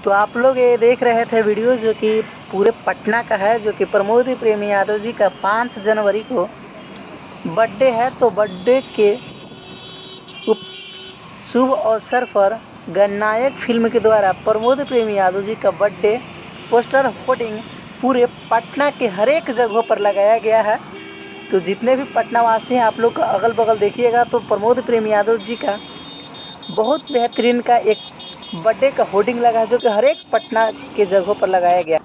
तो आप लोग ये देख रहे थे वीडियो जो कि पूरे पटना का है, जो कि प्रमोद प्रेम यादव जी का 5 जनवरी को बर्थडे है। तो बर्थडे के शुभ अवसर पर गणनायक फिल्म के द्वारा प्रमोद प्रेम यादव जी का बर्थडे पोस्टर होर्डिंग पूरे पटना के हर एक जगहों पर लगाया गया है। तो जितने भी पटना वासी हैं आप लोग का अगल बगल देखिएगा तो प्रमोद प्रेम यादव जी का बहुत बेहतरीन का एक बर्थडे का होर्डिंग लगा है, जो कि हर एक पटना के जगहों पर लगाया गया।